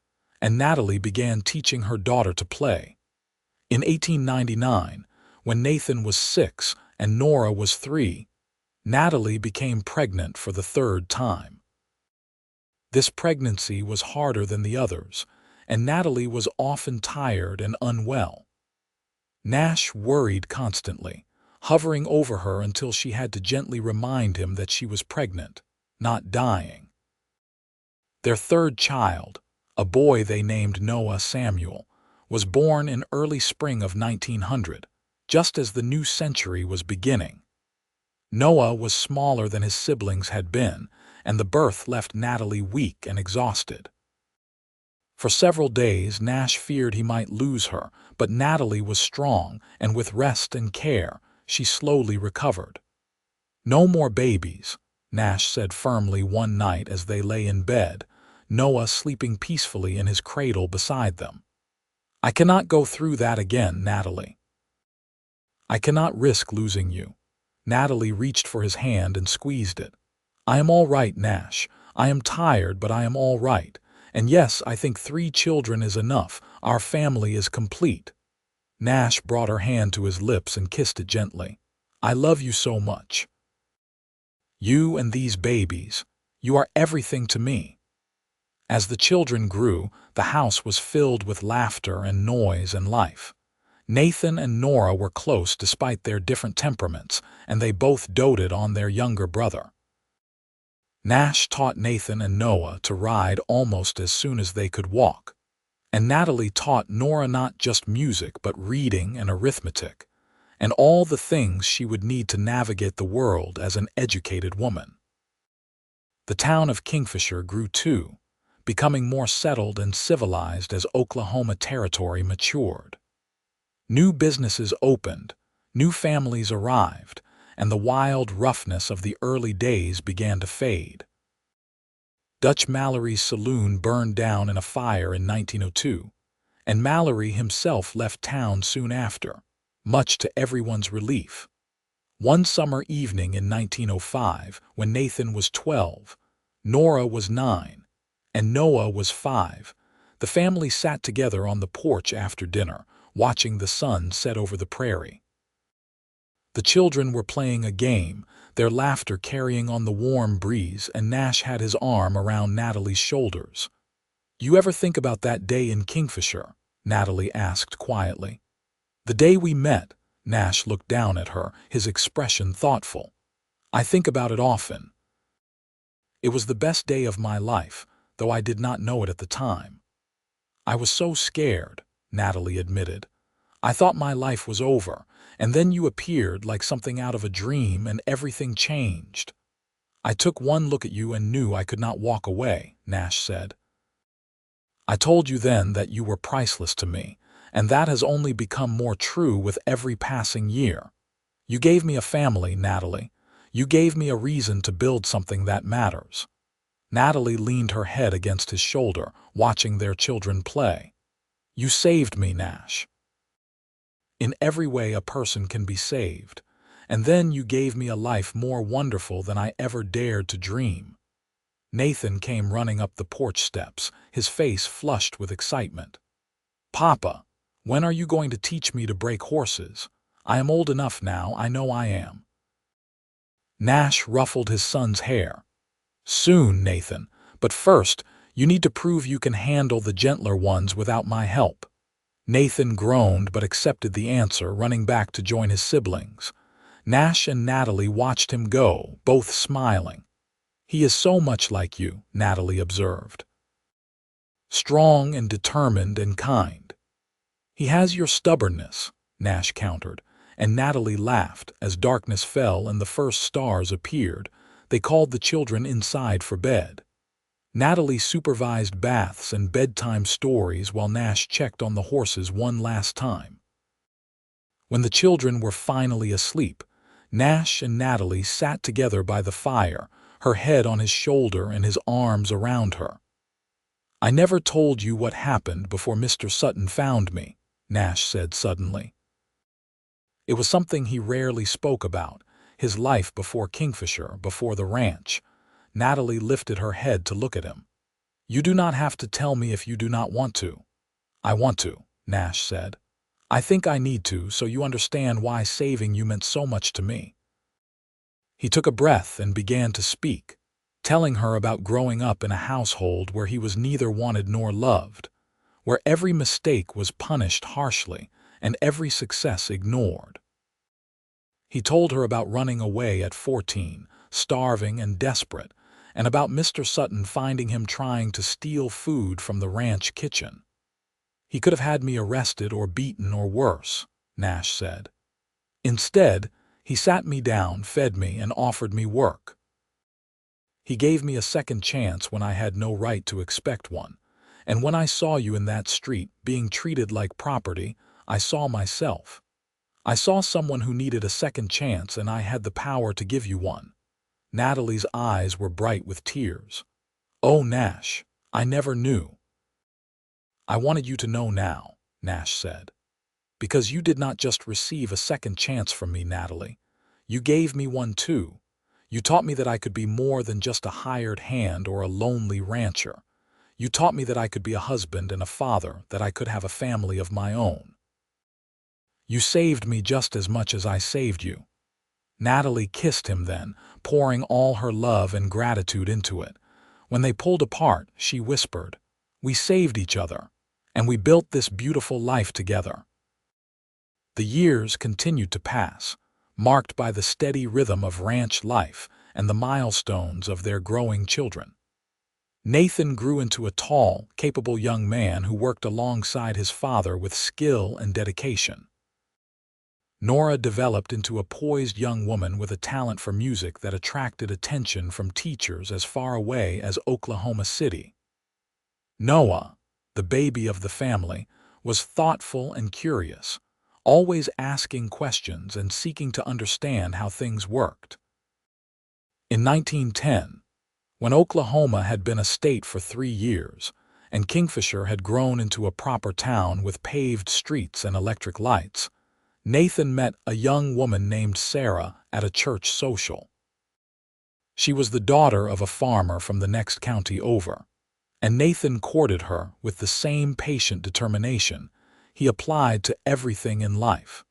and Natalie began teaching her daughter to play. In 1899, when Nathan was 6 and Nora was 3, Natalie became pregnant for the 3rd time. This pregnancy was harder than the others, and Natalie was often tired and unwell. Nash worried constantly, hovering over her until she had to gently remind him that she was pregnant, not dying. Their 3rd child, a boy they named Noah Samuel, was born in early spring of 1900, just as the new century was beginning. Noah was smaller than his siblings had been, and the birth left Natalie weak and exhausted. For several days, Nash feared he might lose her, but Natalie was strong, and with rest and care, she slowly recovered. "No more babies," Nash said firmly one night as they lay in bed, Noah sleeping peacefully in his cradle beside them. "I cannot go through that again, Natalie. I cannot risk losing you." Natalie reached for his hand and squeezed it. "I am all right, Nash. I am tired, but I am all right. And yes, I think 3 children is enough. Our family is complete." Nash brought her hand to his lips and kissed it gently. "I love you so much. You and these babies, you are everything to me." As the children grew, the house was filled with laughter and noise and life. Nathan and Nora were close despite their different temperaments, and they both doted on their younger brother. Nash taught Nathan and Noah to ride almost as soon as they could walk, and Natalie taught Nora not just music but reading and arithmetic, and all the things she would need to navigate the world as an educated woman. The town of Kingfisher grew too, becoming more settled and civilized as Oklahoma Territory matured. New businesses opened, new families arrived, and the wild roughness of the early days began to fade. Dutch Mallory's saloon burned down in a fire in 1902, and Mallory himself left town soon after, much to everyone's relief. One summer evening in 1905, when Nathan was 12, Nora was 9, and Noah was 5, the family sat together on the porch after dinner, watching the sun set over the prairie. The children were playing a game, their laughter carrying on the warm breeze, and Nash had his arm around Natalie's shoulders. "You ever think about that day in Kingfisher?" Natalie asked quietly. "The day we met." Nash looked down at her, his expression thoughtful. "I think about it often. It was the best day of my life, though I did not know it at the time." "I was so scared," Natalie admitted. "I thought my life was over, and then you appeared like something out of a dream and everything changed." "I took one look at you and knew I could not walk away," Nash said. "I told you then that you were priceless to me, and that has only become more true with every passing year. You gave me a family, Natalie. You gave me a reason to build something that matters." Natalie leaned her head against his shoulder, watching their children play. "You saved me, Nash. In every way a person can be saved. And then you gave me a life more wonderful than I ever dared to dream." Nathan came running up the porch steps, his face flushed with excitement. "Papa, when are you going to teach me to break horses? I am old enough now, I know I am." Nash ruffled his son's hair. "Soon, Nathan, but first, you need to prove you can handle the gentler ones without my help." Nathan groaned but accepted the answer, running back to join his siblings. Nash and Natalie watched him go, both smiling. "He is so much like you," Natalie observed. "Strong and determined and kind." "He has your stubbornness," Nash countered, and Natalie laughed as darkness fell and the first stars appeared. They called the children inside for bed. Natalie supervised baths and bedtime stories while Nash checked on the horses one last time. When the children were finally asleep, Nash and Natalie sat together by the fire, her head on his shoulder and his arms around her. "I never told you what happened before Mr. Sutton found me," Nash said suddenly. It was something he rarely spoke about, his life before Kingfisher, before the ranch. Natalie lifted her head to look at him. "You do not have to tell me if you do not want to." "I want to," Nash said. "I think I need to, so you understand why saving you meant so much to me." He took a breath and began to speak, telling her about growing up in a household where he was neither wanted nor loved, where every mistake was punished harshly and every success ignored. He told her about running away at 14, starving and desperate, and about Mr. Sutton finding him trying to steal food from the ranch kitchen. "He could have had me arrested or beaten or worse," Nash said. "Instead, he sat me down, fed me, and offered me work. He gave me a second chance when I had no right to expect one. And when I saw you in that street, being treated like property, I saw myself. I saw someone who needed a second chance, and I had the power to give you one." Natalie's eyes were bright with tears. "Oh, Nash, I never knew." "I wanted you to know now," Nash said. "Because you did not just receive a second chance from me, Natalie. You gave me one too. You taught me that I could be more than just a hired hand or a lonely rancher. You taught me that I could be a husband and a father, that I could have a family of my own. You saved me just as much as I saved you." Natalie kissed him then, pouring all her love and gratitude into it. When they pulled apart, she whispered, "We saved each other, and we built this beautiful life together." The years continued to pass, marked by the steady rhythm of ranch life and the milestones of their growing children. Nathan grew into a tall, capable young man who worked alongside his father with skill and dedication. Nora developed into a poised young woman with a talent for music that attracted attention from teachers as far away as Oklahoma City. Noah, the baby of the family, was thoughtful and curious, always asking questions and seeking to understand how things worked. In 1910, When Oklahoma had been a state for 3 years, and Kingfisher had grown into a proper town with paved streets and electric lights, Nathan met a young woman named Sarah at a church social. She was the daughter of a farmer from the next county over, and Nathan courted her with the same patient determination he applied to everything in life.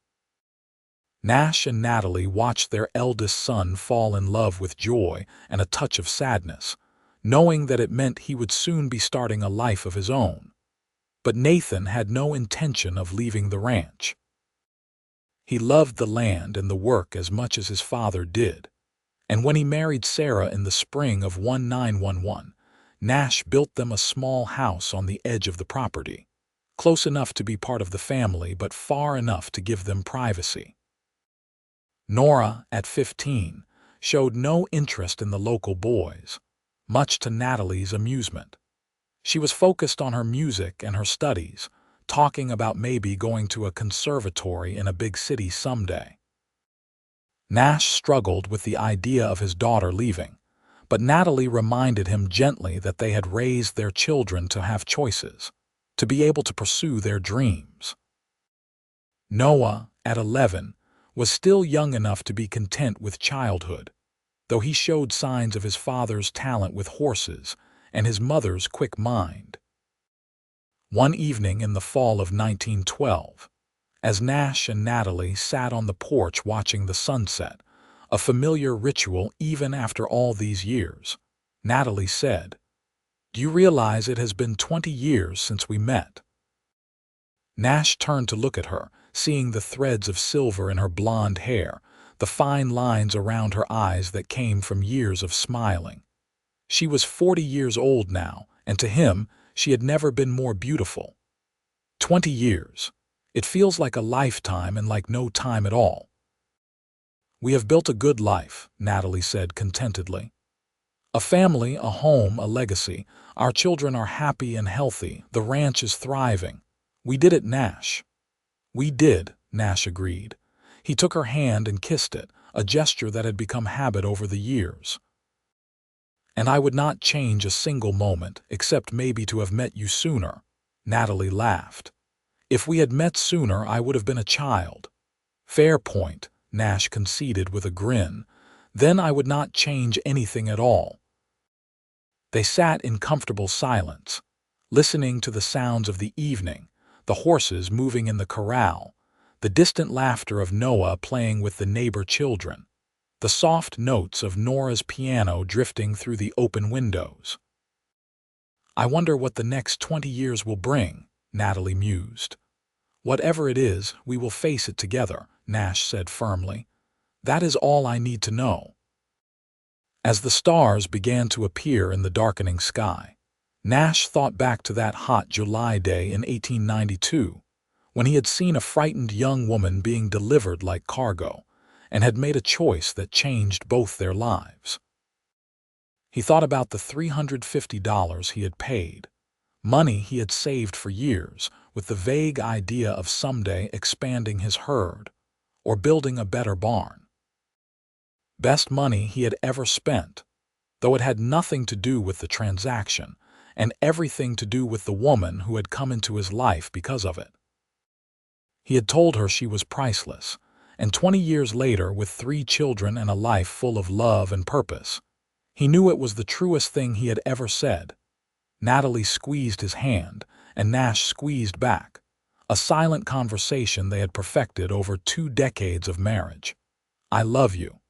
Nash and Natalie watched their eldest son fall in love with joy and a touch of sadness, knowing that it meant he would soon be starting a life of his own. But Nathan had no intention of leaving the ranch. He loved the land and the work as much as his father did, and when he married Sarah in the spring of 1911, Nash built them a small house on the edge of the property, close enough to be part of the family but far enough to give them privacy. Nora, at 15, showed no interest in the local boys, much to Natalie's amusement. She was focused on her music and her studies, talking about maybe going to a conservatory in a big city someday. Nash struggled with the idea of his daughter leaving, but Natalie reminded him gently that they had raised their children to have choices, to be able to pursue their dreams. Noah, at 11, was still young enough to be content with childhood, though he showed signs of his father's talent with horses and his mother's quick mind. One evening in the fall of 1912, as Nash and Natalie sat on the porch watching the sunset, a familiar ritual even after all these years, Natalie said, "Do you realize it has been 20 years since we met?" Nash turned to look at her, seeing the threads of silver in her blonde hair, the fine lines around her eyes that came from years of smiling. She was 40 years old now, and to him, she had never been more beautiful. 20 years. It feels like a lifetime and like no time at all. "We have built a good life," Natalie said contentedly. "A family, a home, a legacy. Our children are happy and healthy. The ranch is thriving. We did it, Nash." "We did," Nash agreed. He took her hand and kissed it, a gesture that had become habit over the years. "And I would not change a single moment, except maybe to have met you sooner," Natalie laughed. "If we had met sooner, I would have been a child." "Fair point," Nash conceded with a grin. "Then I would not change anything at all." They sat in comfortable silence, listening to the sounds of the evening, the horses moving in the corral, the distant laughter of Noah playing with the neighbor children, the soft notes of Nora's piano drifting through the open windows. "I wonder what the next 20 years will bring," Natalie mused. "Whatever it is, we will face it together," Nash said firmly. "That is all I need to know." As the stars began to appear in the darkening sky, Nash thought back to that hot July day in 1892, when he had seen a frightened young woman being delivered like cargo, and had made a choice that changed both their lives. He thought about the $350 he had paid, money he had saved for years, with the vague idea of someday expanding his herd or building a better barn. Best money he had ever spent, though it had nothing to do with the transaction and everything to do with the woman who had come into his life because of it. He had told her she was priceless, and 20 years later, with 3 children and a life full of love and purpose, he knew it was the truest thing he had ever said. Natalie squeezed his hand, and Nash squeezed back, a silent conversation they had perfected over 2 decades of marriage. "I love you.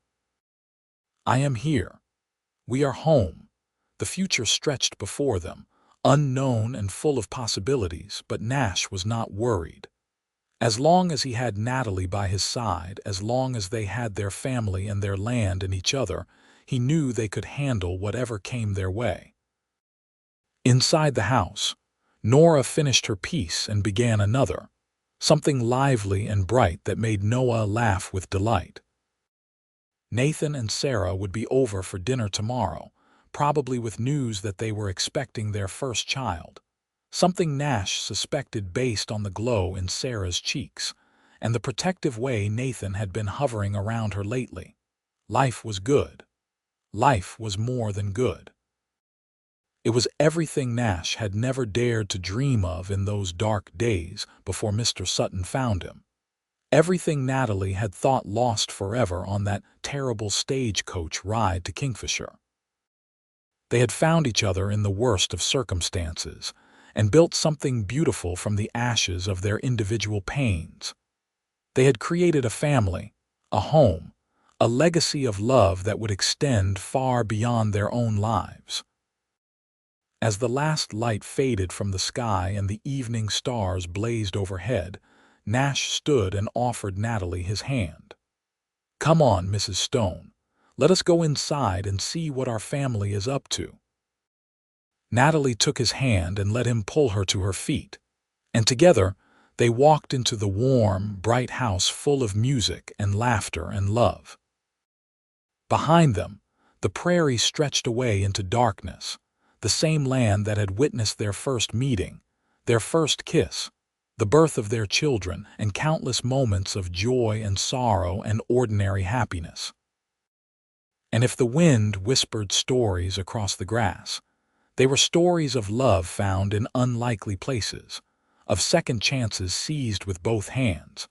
I am here. We are home." The future stretched before them, unknown and full of possibilities, but Nash was not worried. As long as he had Natalie by his side, as long as they had their family and their land and each other, he knew they could handle whatever came their way. Inside the house, Nora finished her piece and began another, something lively and bright that made Noah laugh with delight. Nathan and Sarah would be over for dinner tomorrow, probably with news that they were expecting their first child, something Nash suspected based on the glow in Sarah's cheeks and the protective way Nathan had been hovering around her lately. Life was good. Life was more than good. It was everything Nash had never dared to dream of in those dark days before Mr. Sutton found him. Everything Natalie had thought lost forever on that terrible stagecoach ride to Kingfisher. They had found each other in the worst of circumstances and built something beautiful from the ashes of their individual pains. They had created a family, a home, a legacy of love that would extend far beyond their own lives. As the last light faded from the sky and the evening stars blazed overhead, Nash stood and offered Natalie his hand. "Come on, Mrs. Stone. Let us go inside and see what our family is up to." Natalie took his hand and let him pull her to her feet, and together they walked into the warm, bright house full of music and laughter and love. Behind them, the prairie stretched away into darkness, the same land that had witnessed their first meeting, their first kiss, the birth of their children, and countless moments of joy and sorrow and ordinary happiness. And if the wind whispered stories across the grass, they were stories of love found in unlikely places, of second chances seized with both hands,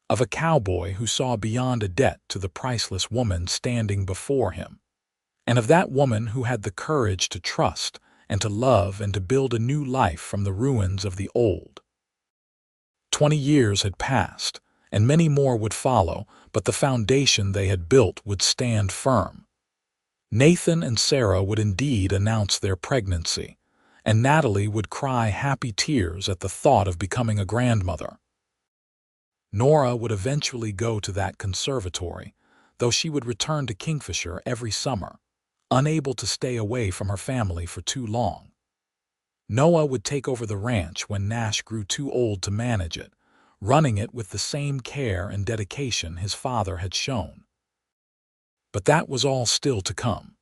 of a cowboy who saw beyond a debt to the priceless woman standing before him, and of that woman who had the courage to trust and to love and to build a new life from the ruins of the old. 20 years had passed, and many more would follow, but the foundation they had built would stand firm. Nathan and Sarah would indeed announce their pregnancy, and Natalie would cry happy tears at the thought of becoming a grandmother. Nora would eventually go to that conservatory, though she would return to Kingfisher every summer, unable to stay away from her family for too long. Noah would take over the ranch when Nash grew too old to manage it, running it with the same care and dedication his father had shown. But that was all still to come.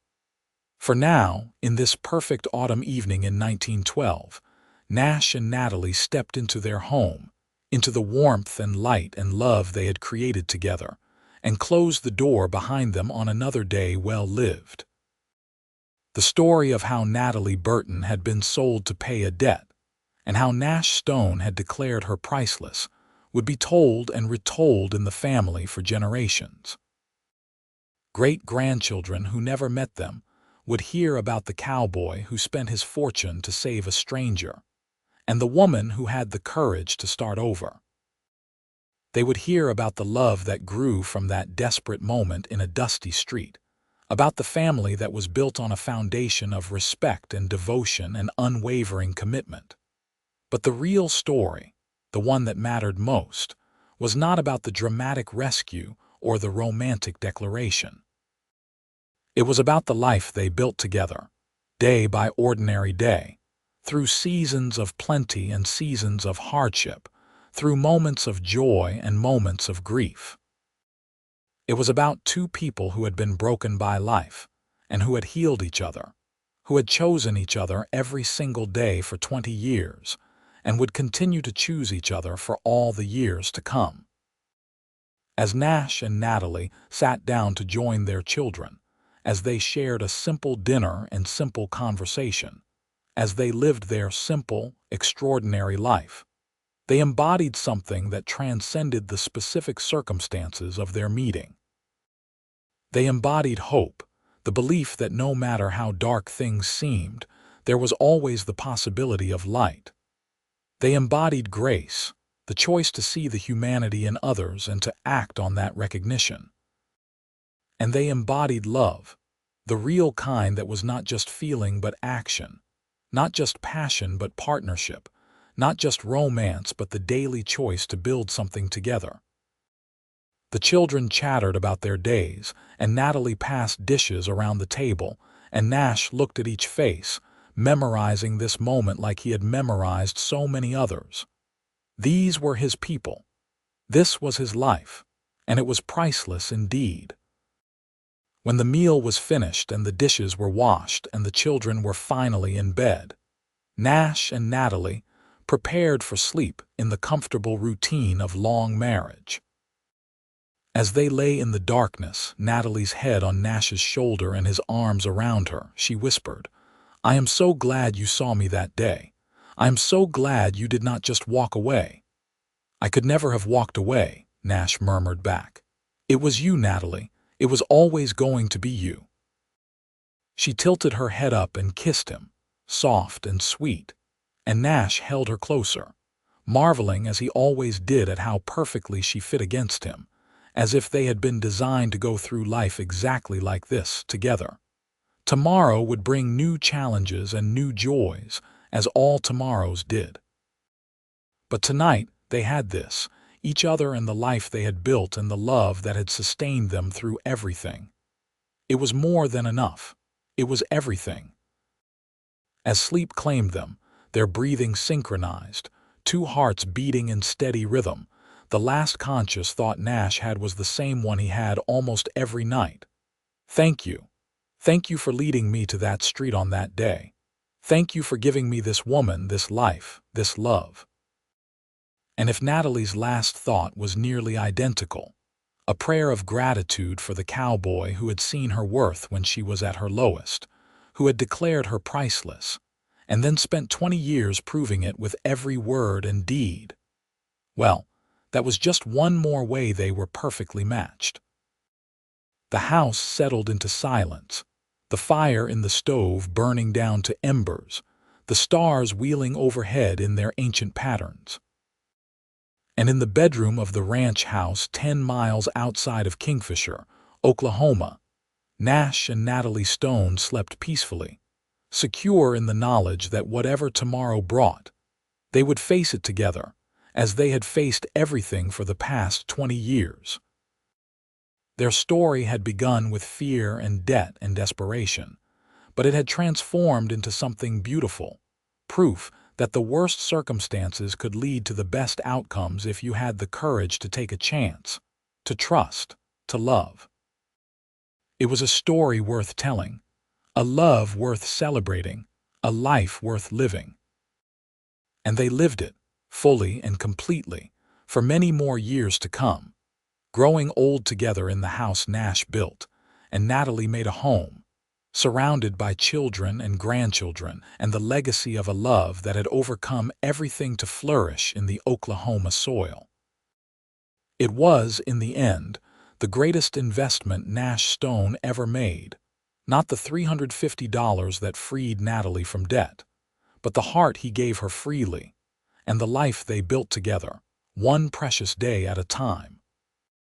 For now, in this perfect autumn evening in 1912, Nash and Natalie stepped into their home, into the warmth and light and love they had created together, and closed the door behind them on another day well lived. The story of how Natalie Burton had been sold to pay a debt, and how Nash Stone had declared her priceless, would be told and retold in the family for generations. Great-grandchildren who never met them would hear about the cowboy who spent his fortune to save a stranger, and the woman who had the courage to start over. They would hear about the love that grew from that desperate moment in a dusty street, about the family that was built on a foundation of respect and devotion and unwavering commitment. But the real story, the one that mattered most, was not about the dramatic rescue or the romantic declaration. It was about the life they built together, day by ordinary day, through seasons of plenty and seasons of hardship, through moments of joy and moments of grief. It was about two people who had been broken by life, and who had healed each other, who had chosen each other every single day for 20 years, and would continue to choose each other for all the years to come. As Nash and Natalie sat down to join their children, as they shared a simple dinner and simple conversation, as they lived their simple, extraordinary life, they embodied something that transcended the specific circumstances of their meeting. They embodied hope, the belief that no matter how dark things seemed, there was always the possibility of light. They embodied grace, the choice to see the humanity in others and to act on that recognition. And they embodied love, the real kind that was not just feeling but action, not just passion but partnership, not just romance but the daily choice to build something together. The children chattered about their days, and Natalie passed dishes around the table, and Nash looked at each face, memorizing this moment like he had memorized so many others. These were his people. This was his life, and it was priceless indeed. When the meal was finished and the dishes were washed and the children were finally in bed, Nash and Natalie prepared for sleep in the comfortable routine of long marriage. As they lay in the darkness, Natalie's head on Nash's shoulder and his arms around her, she whispered, I am so glad you saw me that day. I am so glad you did not just walk away." "I could never have walked away," Nash murmured back. "It was you, Natalie. It was always going to be you." She tilted her head up and kissed him, soft and sweet, and Nash held her closer, marveling as he always did at how perfectly she fit against him, as if they had been designed to go through life exactly like this, together. Tomorrow would bring new challenges and new joys, as all tomorrows did. But tonight they had this, each other and the life they had built and the love that had sustained them through everything. It was more than enough. It was everything. As sleep claimed them, their breathing synchronized, two hearts beating in steady rhythm, the last conscious thought Nash had was the same one he had almost every night. "Thank you. Thank you for leading me to that street on that day. Thank you for giving me this woman, this life, this love." And if Natalie's last thought was nearly identical, a prayer of gratitude for the cowboy who had seen her worth when she was at her lowest, who had declared her priceless, and then spent 20 years proving it with every word and deed. Well, that was just one more way they were perfectly matched. The house settled into silence, the fire in the stove burning down to embers, the stars wheeling overhead in their ancient patterns. And in the bedroom of the ranch house 10 miles outside of Kingfisher, Oklahoma, Nash and Natalie Stone slept peacefully, secure in the knowledge that whatever tomorrow brought, they would face it together, as they had faced everything for the past 20 years. Their story had begun with fear and debt and desperation, but it had transformed into something beautiful, proof that the worst circumstances could lead to the best outcomes if you had the courage to take a chance, to trust, to love. It was a story worth telling, a love worth celebrating, a life worth living. And they lived it, fully and completely, for many more years to come, growing old together in the house Nash built, and Natalie made a home, surrounded by children and grandchildren and the legacy of a love that had overcome everything to flourish in the Oklahoma soil. It was, in the end, the greatest investment Nash Stone ever made, not the $350 that freed Natalie from debt, but the heart he gave her freely, and the life they built together, one precious day at a time.